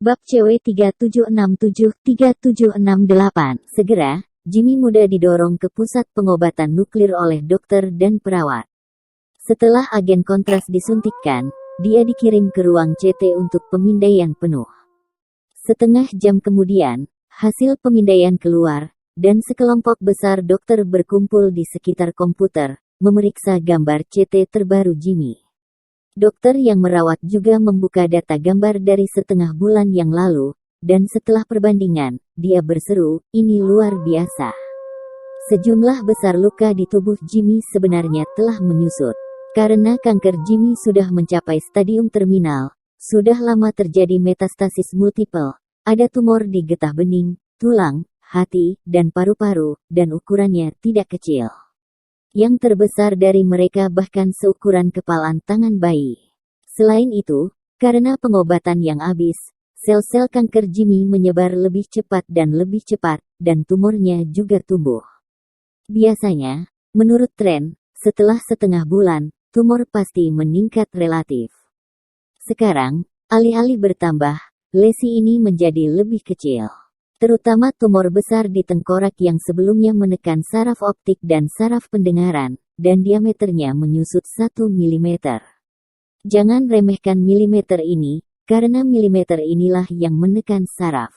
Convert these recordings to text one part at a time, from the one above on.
Bab CW 3767-3768. Segera, Jimmy muda didorong ke pusat pengobatan nuklir oleh dokter dan perawat. Setelah agen kontras disuntikkan, dia dikirim ke ruang CT untuk pemindaian penuh. Setengah jam kemudian, hasil pemindaian keluar, dan sekelompok besar dokter berkumpul di sekitar komputer, memeriksa gambar CT terbaru Jimmy. Dokter yang merawat juga membuka data gambar dari setengah bulan yang lalu, dan setelah perbandingan, dia berseru, "Ini luar biasa." Sejumlah besar luka di tubuh Jimmy sebenarnya telah menyusut. Karena kanker Jimmy sudah mencapai stadium terminal, sudah lama terjadi metastasis multiple, ada tumor di getah bening, tulang, hati, dan paru-paru, dan ukurannya tidak kecil. Yang terbesar dari mereka bahkan seukuran kepalan tangan bayi. Selain itu, karena pengobatan yang habis, sel-sel kanker Jimmy menyebar lebih cepat, dan tumornya juga tumbuh. Biasanya, menurut tren, setelah setengah bulan, tumor pasti meningkat relatif. Sekarang, alih-alih bertambah, lesi ini menjadi lebih kecil. Terutama tumor besar di tengkorak yang sebelumnya menekan saraf optik dan saraf pendengaran, dan diameternya menyusut 1 mm. Jangan remehkan milimeter ini, karena milimeter inilah yang menekan saraf.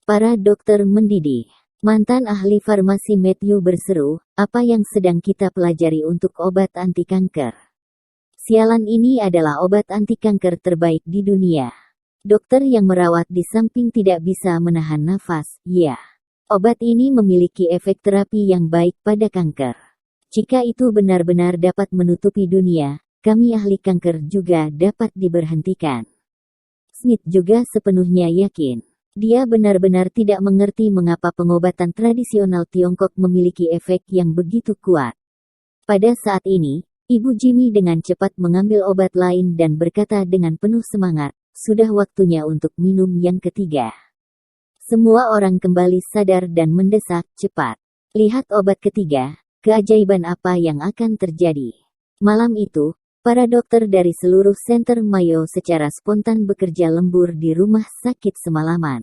Para dokter mendidih. Mantan ahli farmasi Matthew berseru, "Apa yang sedang kita pelajari untuk obat anti kanker? Sialan, ini adalah obat anti kanker terbaik di dunia." Dokter yang merawat di samping tidak bisa menahan nafas. "Ya, obat ini memiliki efek terapi yang baik pada kanker. Jika itu benar-benar dapat menutupi dunia, kami ahli kanker juga dapat diberhentikan." Smith juga sepenuhnya yakin. Dia benar-benar tidak mengerti mengapa pengobatan tradisional Tiongkok memiliki efek yang begitu kuat. Pada saat ini, Ibu Jimmy dengan cepat mengambil obat lain dan berkata dengan penuh semangat, "Sudah waktunya untuk minum yang ketiga." Semua orang kembali sadar dan mendesak, "Cepat. Lihat obat ketiga, keajaiban apa yang akan terjadi." Malam itu, para dokter dari seluruh Center Mayo secara spontan bekerja lembur di rumah sakit semalaman.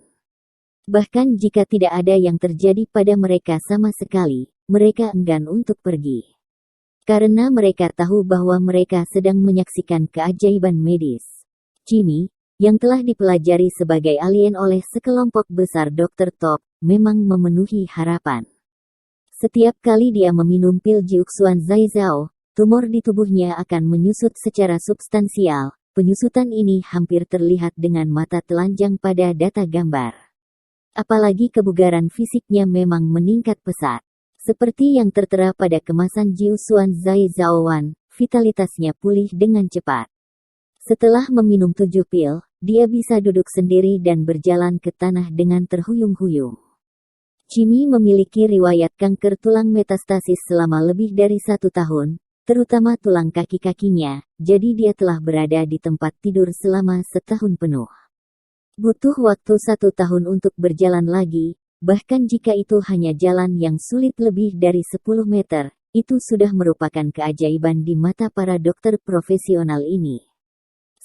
Bahkan jika tidak ada yang terjadi pada mereka sama sekali, mereka enggan untuk pergi. Karena mereka tahu bahwa mereka sedang menyaksikan keajaiban medis. Jimmy, yang telah dipelajari sebagai alien oleh sekelompok besar dokter top, memang memenuhi harapan. Setiap kali dia meminum pil Jiuxuan Zaizao, tumor di tubuhnya akan menyusut secara substansial. Penyusutan ini hampir terlihat dengan mata telanjang pada data gambar. Apalagi kebugaran fisiknya memang meningkat pesat. Seperti yang tertera pada kemasan Jiuxuan Zaizao 1, vitalitasnya pulih dengan cepat. Setelah meminum 7 pil, dia bisa duduk sendiri dan berjalan ke tanah dengan terhuyung-huyung. Jimmy memiliki riwayat kanker tulang metastasis selama lebih dari 1 tahun, terutama tulang kaki-kakinya, jadi dia telah berada di tempat tidur selama setahun penuh. Butuh waktu 1 tahun untuk berjalan lagi, bahkan jika itu hanya jalan yang sulit lebih dari 10 meter, itu sudah merupakan keajaiban di mata para dokter profesional ini.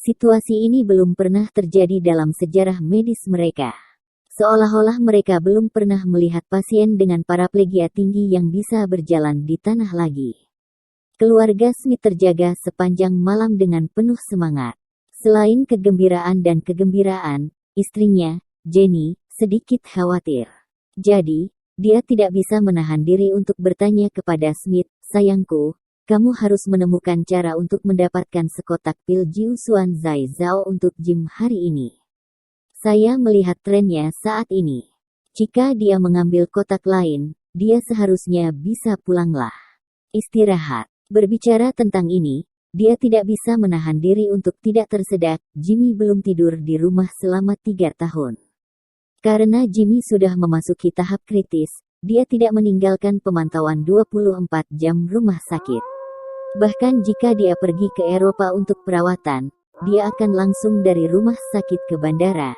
Situasi ini belum pernah terjadi dalam sejarah medis mereka. Seolah-olah mereka belum pernah melihat pasien dengan paraplegia tinggi yang bisa berjalan di tanah lagi. Keluarga Smith terjaga sepanjang malam dengan penuh semangat. Selain kegembiraan dan kegembiraan, istrinya, Jenny, sedikit khawatir. Jadi, dia tidak bisa menahan diri untuk bertanya kepada Smith, "Sayangku, kamu harus menemukan cara untuk mendapatkan sekotak pil Jiuxuan Zaizao untuk Jim hari ini. Saya melihat trennya saat ini. Jika dia mengambil kotak lain, dia seharusnya bisa pulanglah. Istirahat." Berbicara tentang ini, dia tidak bisa menahan diri untuk tidak tersedak. Jimmy belum tidur di rumah selama 3 tahun. Karena Jimmy sudah memasuki tahap kritis, dia tidak meninggalkan pemantauan 24 jam rumah sakit. Bahkan jika dia pergi ke Eropa untuk perawatan, dia akan langsung dari rumah sakit ke bandara,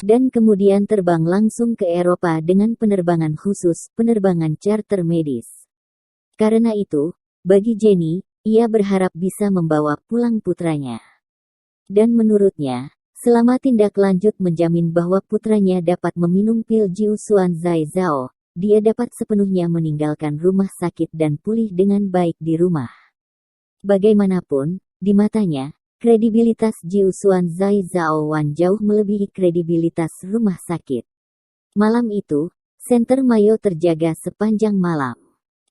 dan kemudian terbang langsung ke Eropa dengan penerbangan khusus, penerbangan charter medis. Karena itu, bagi Jenny, ia berharap bisa membawa pulang putranya. Dan menurutnya, Selama tindak lanjut menjamin bahwa putranya dapat meminum pil Jiusuan Zai Zhao, dia dapat sepenuhnya meninggalkan rumah sakit dan pulih dengan baik di rumah. Bagaimanapun, di matanya, kredibilitas Jiusuan Zai Zhao Wan jauh melebihi kredibilitas rumah sakit. Malam itu, Senter Mayo terjaga sepanjang malam.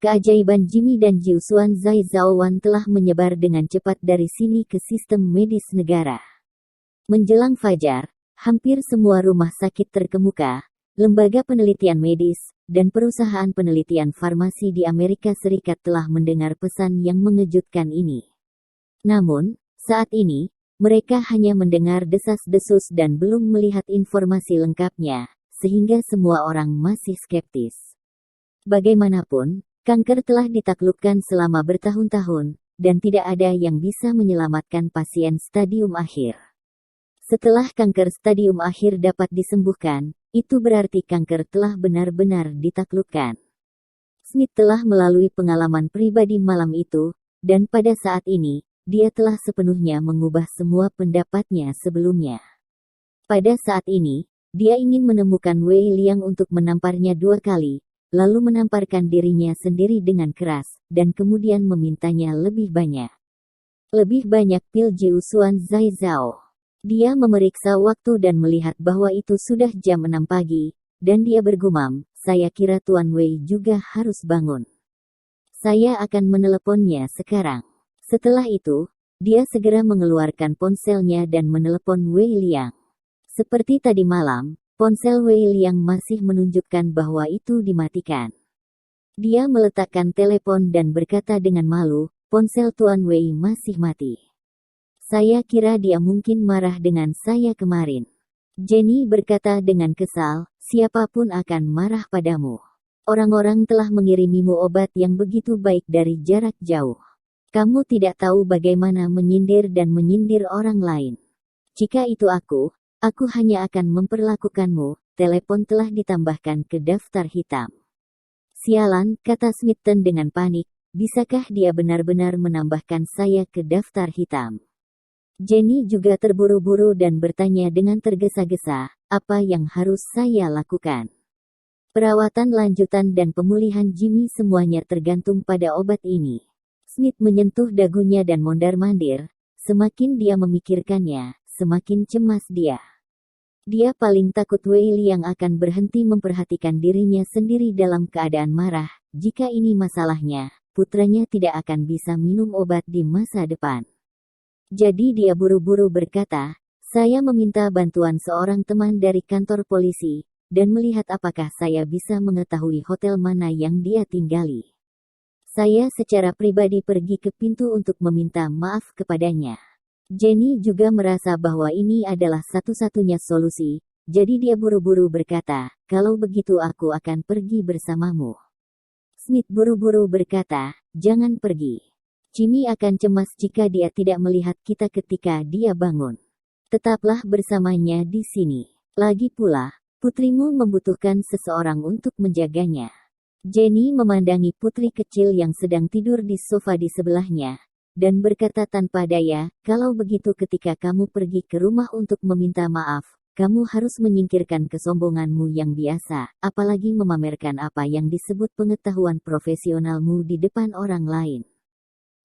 Keajaiban Jimmy dan Jiusuan Zai Zhao Wan telah menyebar dengan cepat dari sini ke sistem medis negara. Menjelang fajar, hampir semua rumah sakit terkemuka, lembaga penelitian medis, dan perusahaan penelitian farmasi di Amerika Serikat telah mendengar pesan yang mengejutkan ini. Namun, saat ini, mereka hanya mendengar desas-desus dan belum melihat informasi lengkapnya, sehingga semua orang masih skeptis. Bagaimanapun, kanker telah ditaklukkan selama bertahun-tahun, dan tidak ada yang bisa menyelamatkan pasien stadium akhir. Setelah kanker stadium akhir dapat disembuhkan, itu berarti kanker telah benar-benar ditaklukkan. Smith telah melalui pengalaman pribadi malam itu, dan pada saat ini, dia telah sepenuhnya mengubah semua pendapatnya sebelumnya. Pada saat ini, dia ingin menemukan Wei Liang untuk menamparnya 2 kali, lalu menamparkan dirinya sendiri dengan keras, dan kemudian memintanya lebih banyak. Lebih banyak pil Jiusuan Zai Zhao. Dia memeriksa waktu dan melihat bahwa itu sudah jam 6 pagi, dan dia bergumam, saya kira Tuan Wei juga harus bangun. Saya akan meneleponnya sekarang. Setelah itu, dia segera mengeluarkan ponselnya dan menelepon Wei Liang. Seperti tadi malam, ponsel Wei Liang masih menunjukkan bahwa itu dimatikan. Dia meletakkan telepon dan berkata dengan malu, ponsel Tuan Wei masih mati. Saya kira dia mungkin marah dengan saya kemarin. Jenny berkata dengan kesal, siapapun akan marah padamu. Orang-orang telah mengirimimu obat yang begitu baik dari jarak jauh. Kamu tidak tahu bagaimana menyindir dan menyindir orang lain. Jika itu aku hanya akan memperlakukanmu. Telepon telah ditambahkan ke daftar hitam. Sialan, kata Smithton dengan panik, bisakah dia benar-benar menambahkan saya ke daftar hitam? Jenny juga terburu-buru dan bertanya dengan tergesa-gesa, apa yang harus saya lakukan? Perawatan lanjutan dan pemulihan Jimmy semuanya tergantung pada obat ini. Smith menyentuh dagunya dan mondar-mandir, semakin dia memikirkannya, semakin cemas dia. Dia paling takut Wei Liang akan berhenti memperhatikan dirinya sendiri dalam keadaan marah, jika ini masalahnya, putranya tidak akan bisa minum obat di masa depan. Jadi dia buru-buru berkata, saya meminta bantuan seorang teman dari kantor polisi, dan melihat apakah saya bisa mengetahui hotel mana yang dia tinggali. Saya secara pribadi pergi ke pintu untuk meminta maaf kepadanya. Jenny juga merasa bahwa ini adalah satu-satunya solusi, jadi dia buru-buru berkata, kalau begitu aku akan pergi bersamamu. Smith buru-buru berkata, jangan pergi. Jimmy akan cemas jika dia tidak melihat kita ketika dia bangun. Tetaplah bersamanya di sini. Lagi pula, putrimu membutuhkan seseorang untuk menjaganya. Jenny memandangi putri kecil yang sedang tidur di sofa di sebelahnya, dan berkata tanpa daya, kalau begitu ketika kamu pergi ke rumah untuk meminta maaf, kamu harus menyingkirkan kesombonganmu yang biasa, apalagi memamerkan apa yang disebut pengetahuan profesionalmu di depan orang lain.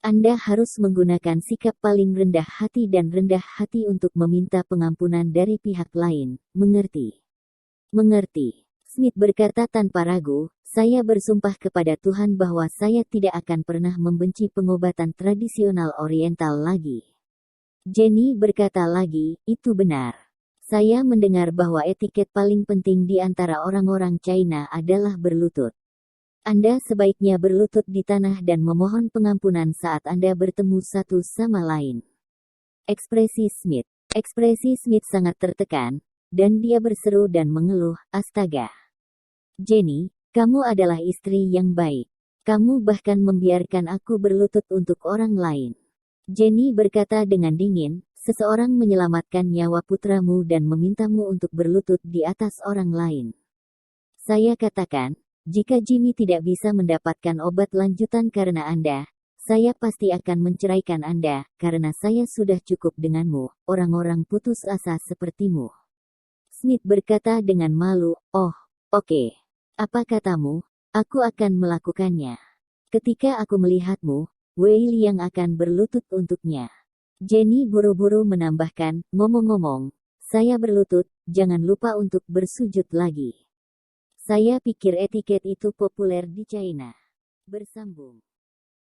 Anda harus menggunakan sikap paling rendah hati dan rendah hati untuk meminta pengampunan dari pihak lain, mengerti? Mengerti. Smith berkata tanpa ragu, saya bersumpah kepada Tuhan bahwa saya tidak akan pernah membenci pengobatan tradisional Oriental lagi. Jenny berkata lagi, itu benar. Saya mendengar bahwa etiket paling penting di antara orang-orang China adalah berlutut. Anda sebaiknya berlutut di tanah dan memohon pengampunan saat Anda bertemu satu sama lain. Ekspresi Smith sangat tertekan, dan dia berseru dan mengeluh, astaga. Jenny, kamu adalah istri yang baik. Kamu bahkan membiarkan aku berlutut untuk orang lain. Jenny berkata dengan dingin, seseorang menyelamatkan nyawa putramu dan memintamu untuk berlutut di atas orang lain. Saya katakan, jika Jimmy tidak bisa mendapatkan obat lanjutan karena Anda, Saya pasti akan menceraikan Anda, karena saya sudah cukup denganmu, orang-orang putus asa sepertimu. Smith berkata dengan malu, oh, oke. Apa katamu? Aku akan melakukannya. Ketika aku melihatmu, Wei Liang akan berlutut untuknya. Jenny buru-buru menambahkan, ngomong-ngomong, saya berlutut, jangan lupa untuk bersujud lagi. Saya pikir etiket itu populer di China. Bersambung.